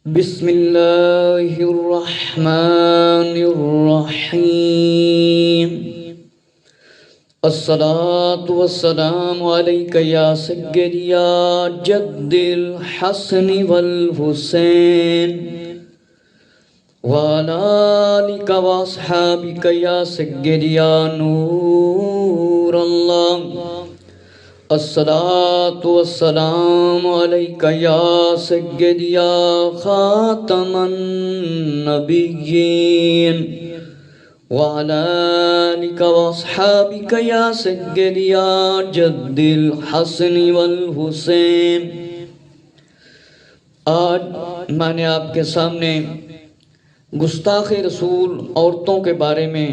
بسم اللہ الرحمن الرحیم الصلاة والسلام علیک یا سیدی یا جد الحسن والحسین وعلی آلک واصحابک یا سیدی یا نور اللہ الصلاة والسلام علیک یا سیدی یا خاتم النبیین وعلی آلک واصحابک یا سیدی یا جد الحسن والحسین۔ آج میں نے آپ کے سامنے گستاخ رسول عورتوں کے بارے میں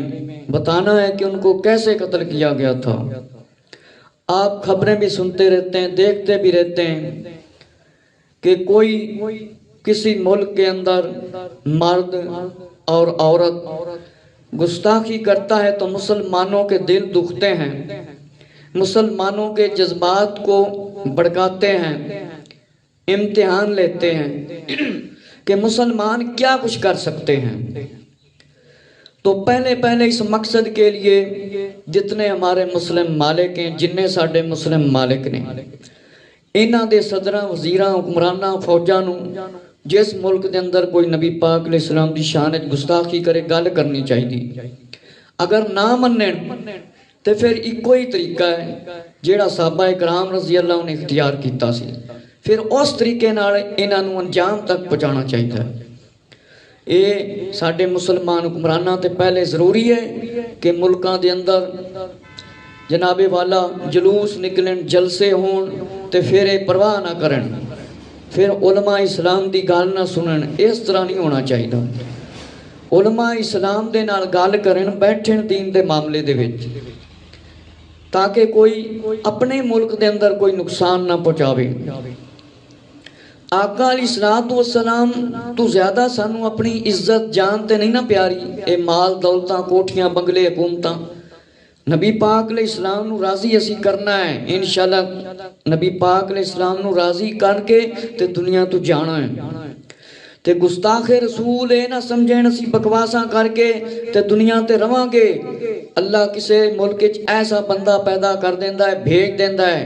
بتانا ہے کہ ان کو کیسے قتل کیا گیا تھا۔ آپ خبریں بھی سنتے رہتے ہیں، دیکھتے بھی رہتے ہیں کہ کوئی کسی ملک کے اندر مرد اور عورت گستاخی کرتا ہے تو مسلمانوں کے دل دکھتے ہیں، مسلمانوں کے جذبات کو بھڑکاتے ہیں، امتحان لیتے ہیں کہ مسلمان کیا کچھ کر سکتے ہیں۔ تو پہلے اس مقصد کے لیے جتنے ہمارے مسلم مالک ہیں، جننے ساڑھے مسلم مالک نے، انہاں دے صدراں، وزیراں، حکمراناں، فوجاں نو جس ملک دے اندر کوئی نبی پاک علیہ السلام دی شان وچ گستاخی کرے گل کرنی چاہیے۔ اگر نہ منن تے پھر ایکو ہی طریقہ ہے جیڑا صحابہ کرام رضی اللہ نے اختیار کیتا سی، پھر اس طریقے نال انہاں نو انجام تک پہنچانا چاہیے۔ یہ ساڑھے مسلمان حکمرانہ تے پہلے ضروری ہے کہ ملکاں دے اندر جناب والا جلوس نکلن، جلسے ہون تے پھر پرواہ نہ کرن، پھر علماء اسلام دی گال نہ سنن۔ اس طرح نہیں ہونا چاہیے۔ علماء اسلام دے نال گال کرن، بیٹھن دین دے معاملے دے وچ، تاکہ کوئی اپنے ملک دے اندر کوئی نقصان نہ پہنچاوے۔ آقا علیہ السلام تو زیادہ سانو اپنی عزت جان تے نہیں نہ پیاری، اے مال دولتاں، کوٹھیاں، بنگلے، حکومتاں۔ نبی پاک علیہ السلام نو راضی اسی کرنا ہے انشاءاللہ۔ نبی پاک علیہ السلام نو راضی کر کے تے دنیا تو جانا ہے۔ تے گستاخ رسول اے نہ سمجھیں اسی بکواساں کر کے تے دنیا تے رواں گے۔ اللہ کسے ملک وچ ایسا بندہ پیدا کر دیندا ہے، بھیج دیندا ہے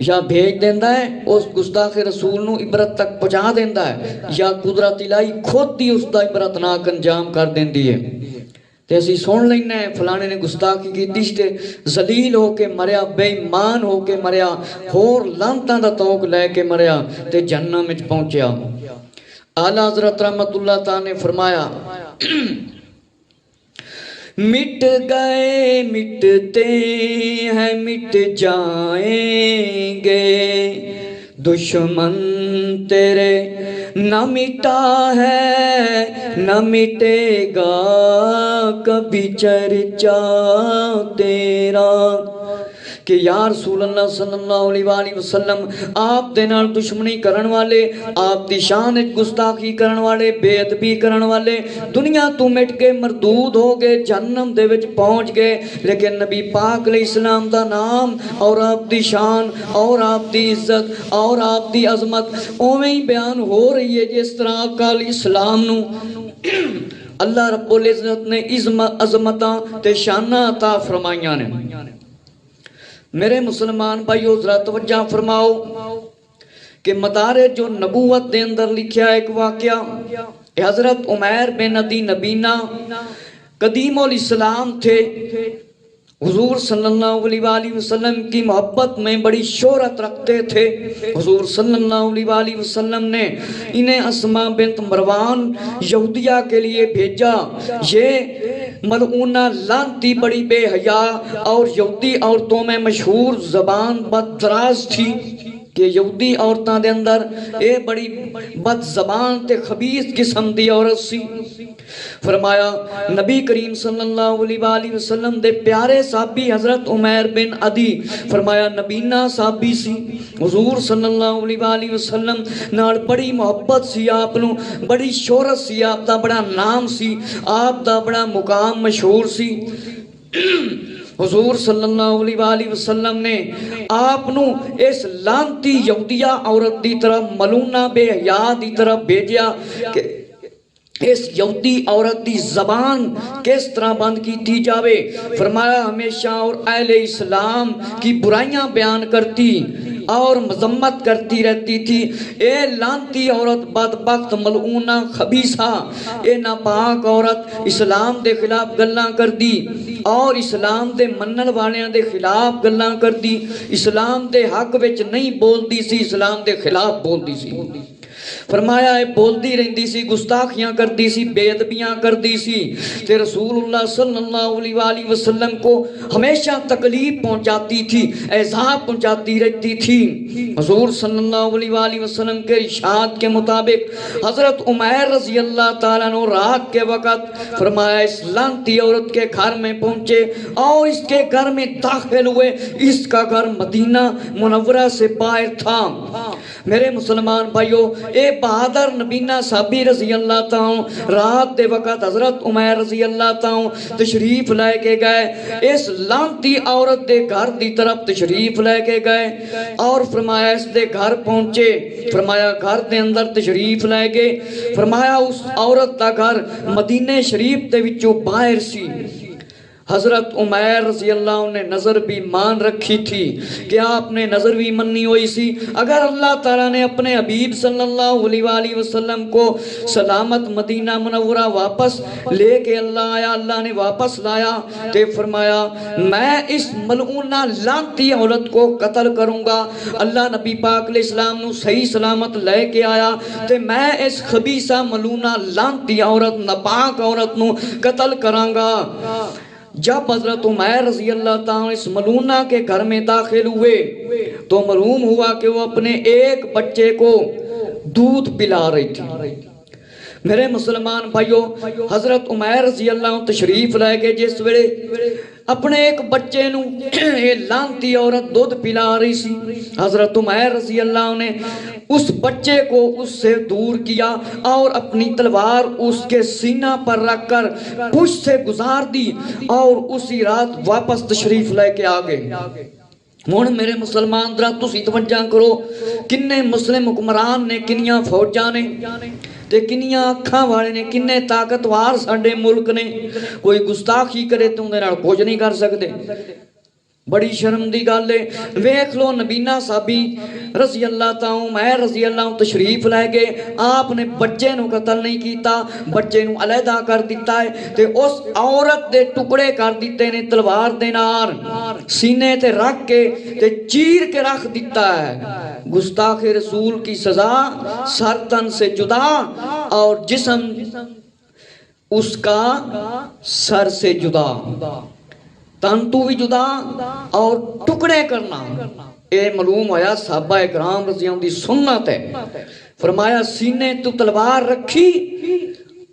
یا بھیج دیندا ہے، اس گستاخ رسول نو عبرت تک پہنچا دیندا ہے، یا قدرت الہی خود ہی اس دا عبرتناک انجام کر دیندی ہے۔ تے اسی سن لینا ہے فلانے نے گستاخی کیتی تے ذلیل ہو کے مریا، بے ایمان ہو کے مریا، ہور لعنتاں دا توق لے کے مریا تے جہنم وچ پہنچیا۔ اعلیٰ حضرت رحمت اللہ تعالی نے فرمایا، مٹ گئے مٹتے ہیں مٹ جائیں گے، دشمن تیرے نہ مٹا ہے نہ مٹے گا کبھی چرچا تیرا۔ کہ یا رسول اللہ صلی اللہ علیہ وآلہ وسلم، آپ دے نال دشمنی کرن والے، آپ دی شان گستاخی کرن والے، بے ادبی کرن والے دنیا تو مٹ کے مردود ہو گئے، جہنم دے وچ پہنچ گئے، لیکن نبی پاک علیہ السلام دا نام اور آپ دی شان اور آپ دی عزت اور آپ دی عظمت اوویں ہی بیان ہو رہی ہے جس طرح آقا علیہ السلام نو اللہ رب العزت نے عظمتاں تے شاناں عطا فرمائیاں نے۔ میرے مسلمان بھائیو ذرا توجہ فرماؤ کہ مدارج جو نبوت دے اندر لکھیا ایک واقعہ، حضرت عمیر بن عدی نبینا قدیم الاسلام تھے، حضور صلی اللہ علیہ وآلہ وسلم کی محبت میں بڑی شہرت رکھتے تھے۔ حضور صلی اللہ علیہ وآلہ وسلم نے انہیں اسماء بنت مروان یہودیہ کے لیے بھیجا۔ یہ ملعونہ لعنتی بڑی بے حیا اور یہودی عورتوں میں مشہور زبان بددراز تھی کہ یہودی عورتاں دے اندر اے بڑی بد زبان تے خبیث قسم دی عورت سی۔ فرمایا نبی کریم صلی اللہ علیہ وآلہ وسلم دے پیارے صحابی حضرت عمیر بن عدی، فرمایا نبینا صحابی سی، حضور صلی اللہ علیہ وآلہ وسلم نال بڑی محبت سی، آپ نو بڑی شہرت سی، آپ دا بڑا نام سی، آپ دا بڑا مقام مشہور سی۔ حضور صلی اللہ علیہ وآلہ وسلم نے آپ نو اس لانتی یہودیہ عورت دی طرف ملونہ بے حیا دی طرف بھیجیا کہ اس یہودی عورت دی زبان کس طرح بند کی تھی جاوے. فرمایا ہمیشہ اور اہل اسلام کی برائیاں بیان کرتی اور مذمت کرتی رہتی تھی. اے لانتی عورت بدبخت ملعونہ خبیثہ اے ناپاک عورت اسلام دے خلاف گلاں کر دی اور اسلام دے منن والیاں دے خلاف گلاں کر دی. اسلام دے حق وچ نہیں بول دی سی، اسلام دے خلاف بول دی سی. فرمایا اے بول دی رہندی سی، گستاخیاں کر دی سی، بے ادبیاں کر دی سی. تے رسول اللہ صلی اللہ علیہ وآلہ وسلم کو ہمیشہ تکلیف پہنچاتی تھی، عذاب پہنچاتی رہتی تھی. حضور صلی اللہ علیہ وآلہ وسلم کے ارشاد کے مطابق حضرت عمیر رضی اللہ تعالیٰ عنہ رات کے وقت فرمایا اس لانتی عورت کے گھر میں پہنچے اور اس کے گھر میں داخل ہوئے. اس کا گھر مدینہ منورہ سے باہر تھا. میرے مسلمان بھائیو، اے بہادر نبینہ صحابی رضی اللہ تعالیٰ رات دے وقت حضرت عمیر رضی اللہ تعالیٰ تشریف لے کے گئے، اس لانتی عورت دے گھر دی طرف تشریف لے کے گئے اور فرمایا اس دے گھر پہنچے. فرمایا گھر دے اندر تشریف لے گئے. فرمایا اس عورت دا گھر مدینہ شریف دے وچوں باہر سی. حضرت عمیر رضی اللہ عنہ نے نظر بھی مان رکھی تھی کہ آپ نے نظر بھی مننی ہوئی سی. اگر اللہ تعالیٰ نے اپنے حبیب صلی اللہ علیہ وآلہ وسلم کو سلامت مدینہ منورہ واپس لے کے اللہ نے واپس لایا تے فرمایا میں اس ملعونہ لانتی عورت کو قتل کروں گا. اللہ نبی پاک علیہ السلام نو صحیح سلامت لے کے آیا تے میں اس خبیثہ ملعونہ لانتی عورت ناپاک عورت نو قتل کراں گا. جب حضرت عمیر رضی اللہ تعالیٰ اس ملونہ کے گھر میں داخل ہوئے تو معلوم ہوا کہ وہ اپنے ایک بچے کو دودھ پلا رہی تھی. میرے مسلمان بھائیو، حضرت عمیر رضی اللہ عنہ تشریف لائے گے جس ویلے اپنے ایک بچے نو یہ لانتی عورت دودھ پلا رہی سی. حضرت عمیر رضی اللہ عنہ نے اس بچے کو اس سے دور کیا اور اپنی تلوار اس کے سینہ پر رکھ کر پشت سے گزار دی اور اسی رات واپس تشریف لے کے آگے. ہن میرے مسلمان درہ تسی توجہ کرو، کنے مسلم حکمران نے، کنیاں فوجاں نے تے کنیاں اکھاں والے نے، کنے طاقتوار ساڈے ملک نے. کوئی گستاخی کرے تو اندے نال کچھ نہیں کر سکتے. بڑی شرم دی گل ہے. ویکھ لو نبینہ صحابی رضی اللہ تعالیٰ عمیر رضی اللہ عنہ تشریف لے گئے. آپ نے بچے نو قتل نہیں کیتا، بچے نو علیحدہ کر دیتا ہے تے اس عورت دے ٹکڑے کر دیتے نے تلوار دے نال سینے تے رکھ کے تے چیر کے رکھ دیتا ہے. گستاخ رسول کی سزا سر تن سے جدا اور جسم اس کا سر سے جدا، تن تو بھی جدا اور ٹکڑے کرنا. اے معلوم ہویا صحابہ اکرام رضی اللہ عنہ دی سنت ہے. فرمایا سینے تو تلوار رکھی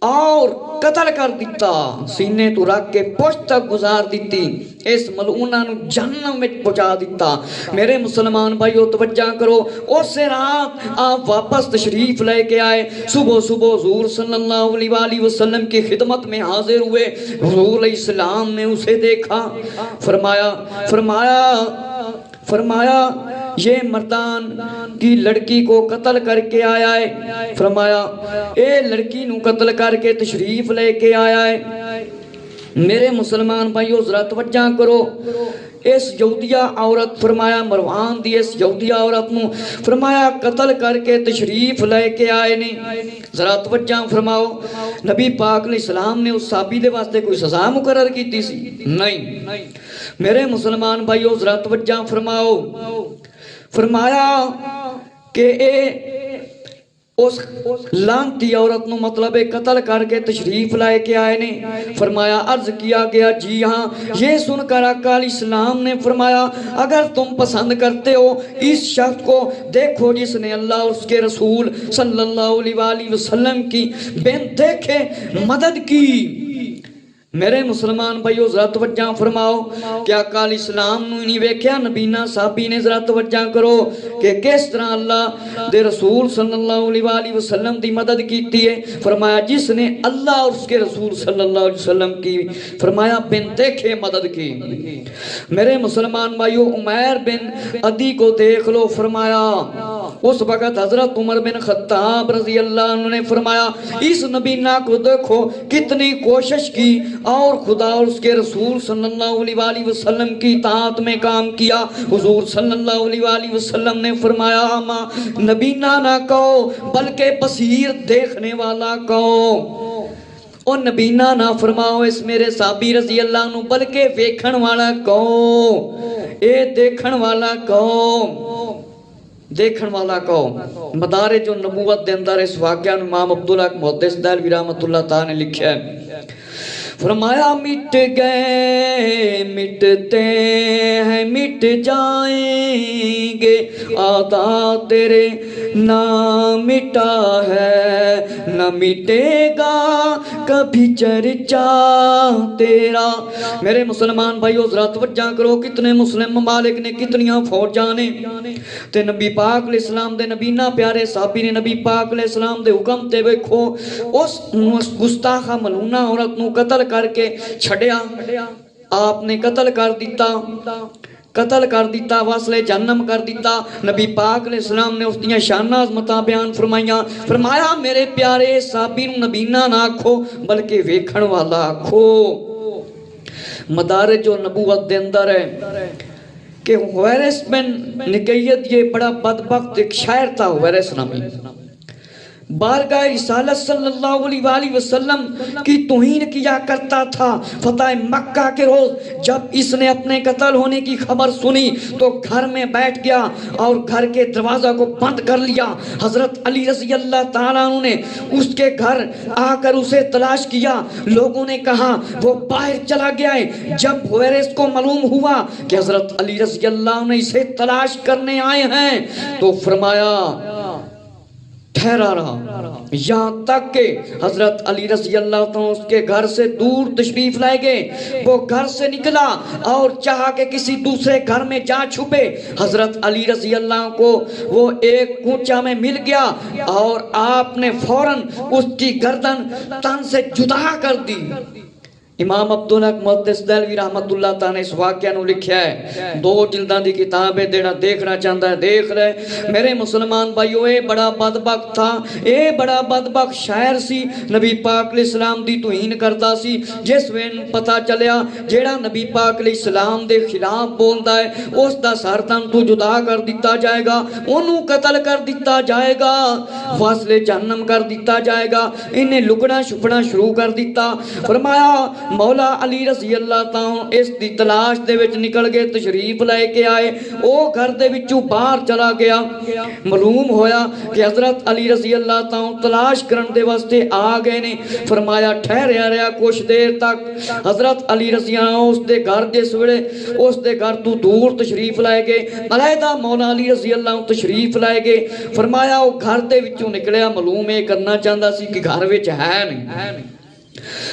اور قتل کر دیتا، سینے تو رکھ کے پشت تک گزار دیتی، اس ملعونہ نو جہنم میں پہنچا دیتا. میرے مسلمان بھائیو توجہ کرو، اس رات آپ واپس تشریف لے کے آئے. صبح صبح حضور صلی اللہ علیہ وآلہ وسلم کی خدمت میں حاضر ہوئے. حضور علیہ السلام نے اسے دیکھا. فرمایا یہ مردان کی لڑکی کو قتل کر کے آیا ہے. فرمایا اے لڑکی نو قتل کر کے تشریف لے کے آیا ہے. میرے مسلمان بھائیو ذرا توجہ کرو، اس یہودیہ عورت فرمایا مروان دی اس یہودیہ عورت نو فرمایا قتل کر کے تشریف لے کے آئے نے. ذرا توجہ فرماؤ، نبی پاک علیہ السلام نے اس صحابی دے واسطے کوئی سزا مقرر کی تھی سی؟ نہیں. میرے مسلمان بھائیو ذرا توجہ فرماؤ، فرمایا کہ اس لانتی عورت نو مطلب قتل کر کے تشریف لائے کے آئے نے. فرمایا عرض کیا گیا جی ہاں. یہ سن کر آقا علیہ السلام نے فرمایا اگر تم پسند کرتے ہو اس شخص کو دیکھو جس نے اللہ اور اس کے رسول صلی اللہ علیہ وآلہ وسلم کی بن دیکھے مدد کی. میرے مسلمان بھائیو ذرا توجہ فرماؤ، کیا کال اسلام نو نہیں ویکھیا نبینا صحابی نے؟ ذرا توجہ کرو کہ کس طرح اللہ دے رسول صلی اللہ علیہ وآلہ وسلم دی مدد کیتی ہے۔ فرمایا جس نے اللہ اور اس کے رسول صلی اللہ علیہ وسلم کی فرمایا بن دیکھے مدد کی۔ میرے مسلمان بھائیو عمیر بن عدی کو دیکھ لو، فرمایا اس وقت حضرت عمر بن خطاب رضی اللہ عنہ نے فرمایا اس نبینا کو دیکھو کتنی کوشش کی اور خدا اور اس کے رسول صلی اللہ علیہ وآلہ وسلم کی اطاعت میں کام کیا۔ حضور صلی اللہ علیہ وآلہ وسلم نے فرمایا اما نبینا نہ کہو بلکہ بصیر دیکھنے والا کہو، اور نبینا نہ فرماؤ اس میرے صحابی رضی اللہ عنہ بلکہ ویکھن والا کہو، اے دیکھن والا کہو، دیکھن والا کہو۔ مدارج النبوت دے اندر اس واقعہ امام عبداللہ محدث دہلوی رحمۃ اللہ تعالی نے لکھا ہے، فرمایا مٹ گئے مٹتے ہیں مٹ جائیں گے آدھا تیرے نہ مٹا ہے نہ مٹے گا کبھی چرچا تیرا۔ میرے مسلمان بھائیو ذرا توجہ کرو، کتنے مسلم ممالک نے کتنیاں فوجاں نے تے نبی پاک علیہ السلام دے نبینا پیارے صحابی نے نبی پاک علیہ السلام دے حکم تے ویکھو اس گستاخہ ملعونہ عورت نو قتل کر کے چھڑیا، آپ نے قتل کر دیتا واصلے جہنم کر دیتا۔ نبی پاک علیہ السلام نے اس دیاں شان عظمتاں بیان فرمائیاں، فرمایا میرے پیارے صحابی نو نبینا نہ آکھو بلکہ ویکھن والا آکھو۔ مدارج و نبوت دے اندر ہے کہ حویرث بن نکیت یہ بڑا بدبخت ایک شاعر تھا، حویرث نامی، بارگاہ رسالت صلی اللہ علیہ وآلہ وسلم کی توہین کیا کرتا تھا۔ فتح مکہ کے روز جب اس نے اپنے قتل ہونے کی خبر سنی تو گھر میں بیٹھ گیا اور گھر کے دروازہ کو بند کر لیا۔ حضرت علی رضی اللہ تعالیٰ عنہ نے اس کے گھر آ کر اسے تلاش کیا، لوگوں نے کہا وہ باہر چلا گیا ہے۔ جب حویرث کو معلوم ہوا کہ حضرت علی رضی اللہ عنہ اسے تلاش کرنے آئے ہیں تو فرمایا ٹھہرا رہا، یہاں تک کہ حضرت علی رضی اللہ عنہ اس کے گھر سے دور تشریف لائے گئے۔ وہ گھر سے نکلا اور چاہا کہ کسی دوسرے گھر میں جا چھپے۔ حضرت علی رضی اللہ عنہ کو وہ ایک کونچا میں مل گیا اور آپ نے فوراً اس کی گردن تن سے جدا کر دی۔ امام عبداللہ محدث دہلوی رحمت اللہ تعالیٰ نے اس واقعہ نو لکھیا ہے، 2 جلدان دی کتاب ہے، دینا دیکھنا چاہتا ہے دیکھ لے۔ میرے مسلمان بھائیو اے بڑا بدبخت تھا، اے بڑا بدبخت شاعر سی، نبی پاک علیہ السلام دی توہین کردا سی۔ جس وین پتا چلیا جیڑا نبی پاک علیہ السلام دے خلاف بولدا ہے اس دا سر تن تو جدا کر دیتا جائے گا، انہوں قتل کر دیتا جائے گا، واصلے جہنم کر دیتا جائے گا۔ انہیں لکڑا چھپنا شروع کر دیتا۔ فرمایا مولا علی رضی اللہ تعالیٰ اس دی تلاش دے وچ نکل گئے، تشریف لائے کے آئے، او گھر دے وچوں باہر چلا گیا۔ معلوم ہویا کہ حضرت علی رضی اللہ تعالیٰ تلاش کرن دے واسطے آ گئے نے۔ فرمایا ٹھہریا رہا کچھ دیر تک۔ حضرت علی رضی اللہ عنہ اس دے گھر جس ویلے اس دے گھر تو دور تشریف لائے گئے، علیحدہ مولا علی رضی اللہ عنہ تشریف لائے گئے۔ فرمایا وہ گھر دے وچوں نکلیا، معلوم یہ کرنا چاہتا سی کہ گھر وچ ہے نہیں۔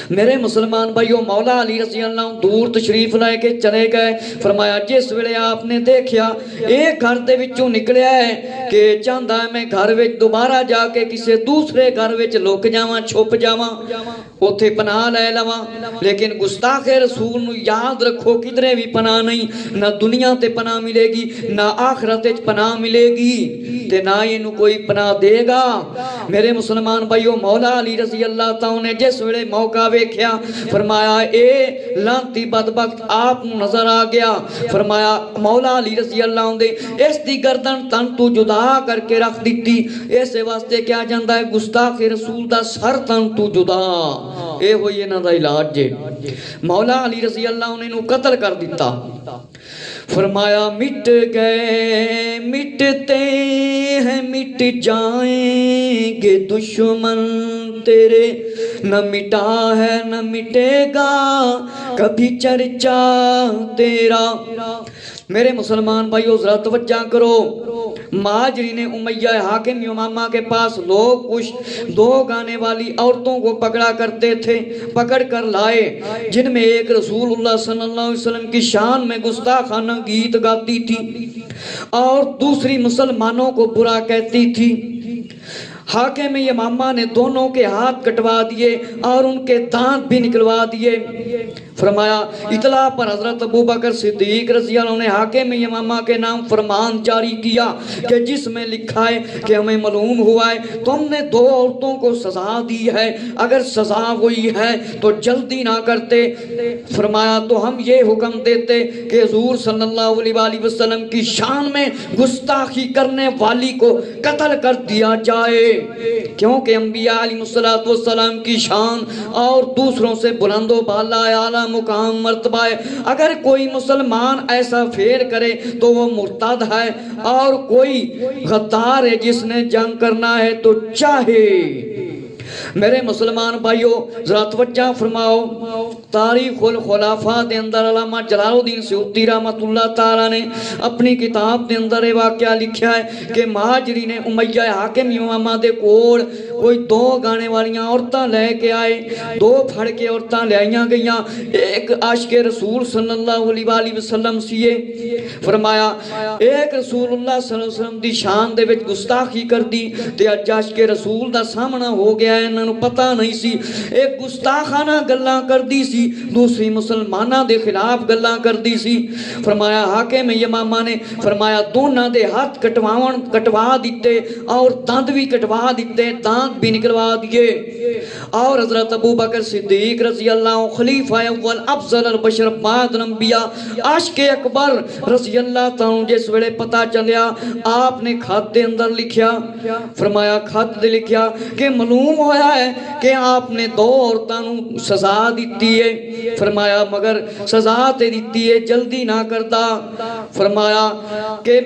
میرے مسلمان بھائیو مولا علی رضی اللہ عنہ دور تشریف لائے کے چلے گئے۔ فرمایا جس ویلے آپ نے دیکھیا ایک گھر دے وچوں نکلیا ہے کہ چاہتا ہے میں گھر وچ دوبارہ جا کے کسی دوسرے گھر وچ لک جاواں، چھپ جاواں، اوتھے پناہ لے لواں، لیکن گستاخ رسول نو یاد رکھو کدھرے بھی پناہ نہیں، نہ دنیا تے پناہ ملے گی، نہ آخرت وچ پناہ ملے گی، تے نہ اینو کوئی پناہ دے گا۔ میرے مسلمان بھائیو مولا علی رضی اللہ تعالیٰ نے جس ویلے موقع ویکھیا فرمایا اے لانتی بدبخت آپ نظر آ گیا۔ فرمایا مولا علی رضی اللہ عنہ دے اس دی گردن تن تو جدا کر کے رکھ دیتی، اس واسطے کیا جاندہ ہے گستاخ رسول دا سر تن تو جدا، اے ہوئی انہاں دا علاج جے۔ مولا علی رضی اللہ عنہ نے قتل کر دیتا۔ فرمایا مٹ گئے مٹتے ہیں مٹ جائیں گے دشمن تیرے، نہ مٹا ہے نہ مٹے گا کبھی چرچا تیرا۔ میرے مسلمان بھائیو ذرا توجہ کرو، مہاجرین امیہ حاکم یمامہ کے پاس لوگ کچھ 2 گانے والی عورتوں کو پکڑا کرتے تھے، پکڑ کر لائے، جن میں ایک رسول اللہ صلی اللہ علیہ وسلم کی شان میں گستاخانہ گیت گاتی تھی اور دوسری مسلمانوں کو برا کہتی تھی۔ حاکم یمامہ نے دونوں کے ہاتھ کٹوا دیے اور ان کے دانت بھی نکلوا دیے۔ فرمایا اطلاع پر حضرت ابوبکر صدیق رضی اللہ عنہ نے حاکم یمامہ کے نام فرمان جاری کیا کہ جس میں لکھا ہے کہ ہمیں معلوم ہوا ہے تم نے 2 عورتوں کو سزا دی ہے، اگر سزا ہوئی ہے تو جلدی نہ کرتے۔ فرمایا تو ہم یہ حکم دیتے کہ حضور صلی اللہ علیہ وسلم کی شان میں گستاخی کرنے والی کو قتل کر دیا جائے، کیونکہ انبیاء علیہ السلام کی شان اور دوسروں سے بلند و بالا اعلیٰ مقام مرتبہ ہے، اگر کوئی مسلمان ایسا فعل کرے تو وہ مرتد ہے، اور کوئی غدار ہے جس نے جنگ کرنا ہے تو چاہے۔ میرے مسلمان بھائیو ذرا توجہ فرماؤ، تاریخ الخلافہ دے اندر علامہ جلال الدین سیوطی رحمۃ اللہ تعالیٰ نے اپنی کتاب دے اندر یہ واقعہ لکھا ہے کہ مہاجرین امیہ حاکم یمامہ دے کول کوئی 2 گانے والیاں عورتاں لے کے آئے، 2 پھڑ کے عورتاں لے آئیاں گئیاں، ایک عاشق رسول صلی اللہ علیہ وسلم سیے۔ فرمایا ایک رسول اللہ صلی اللہ علیہ وسلم دی شان دے وچ گستاخی کر دی تے اج عاشق رسول دا سامنا ہو گیا ہے، انہوں پتہ نہیں سی، ایک گستاخانہ گلاں کر دی سی، دوسری مسلمانہ دے خلاف گلاں کر دی سی۔ فرمایا حاکم یمامہ نے فرمایا دونوں دے ہاتھ کٹوا دیتے اور دند بھی کٹوا دیتے، دانت بھی نکلوا دیے، اور حضرت ابوبکر صدیق رضی اللہ عنہ خلیفہ اول افضل البشر بعد الانبیاء عاشق اکبر رضی اللہ تعالیٰ جس ویلے پتہ چلیا آپ نے خط دے اندر لکھیا، فرمایا خط دے لکھیا کہ معلوم ہویا ہے کہ آپ نے 2 عورتوں سزا دیتی ہے۔ فرمایا مگر سزا تے دیتی ہے جلدی نہ کرتا۔ فرمایا کہ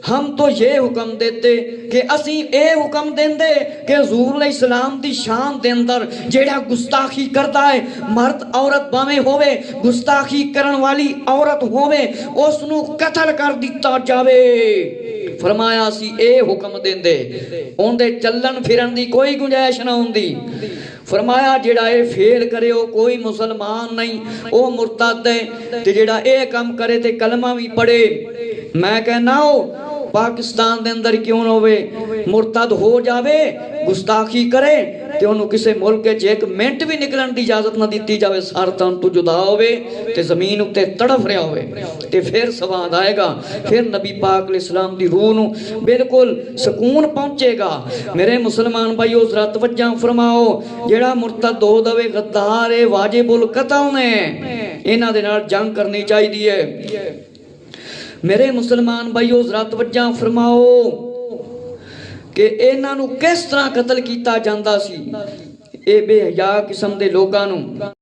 ہم تو یہ حکم دیتے کہ اسی اے حکم دیندے کہ حضور علیہ السلام دی شان دے اندر جیڑا گستاخی کرتا ہے مرد عورت باویں ہوئے، گستاخی کرن والی عورت ہوئے، اس نو قتل کر دیتا جاوے۔ فرمایا اسی اے حکم دیندے، اون دے چلن پھرن دی کوئی گنجائش نہ ہوندی۔ فرمایا جیڑا اے فیل کرے وہ کوئی مسلمان نہیں، وہ مرتد ہے، تے جیڑا اے کم کرے تے کلمہ بھی پڑھے۔ میں کہنا ہو پاکستان دے اندر کیوں نہ ہوئے، مرتد ہو جاوے گستاخی کرے تے انہوں کسے ملک کے ایک منٹ بھی نکلن دی اجازت نہ دیتی جاوے، سارتان تو جدا ہوئے تے زمین اتے تڑف رہا ہوئے تے پھر سواد آئے گا، پھر نبی پاک علیہ السلام دی روح نو بالکل سکون پہنچے گا۔ میرے مسلمان بھائیو ذرا توجہ فرماؤ، جیڑا مرتد ہو دوے غدار واجب القتل نے، انہاں دے نال جنگ کرنی چاہیے۔ میرے مسلمان بھائیو ذرا توجہ فرماؤ کہ انہاں نو کس طرح قتل کیتا جاندا سی، اے بے حیا قسم دے لوگاں نو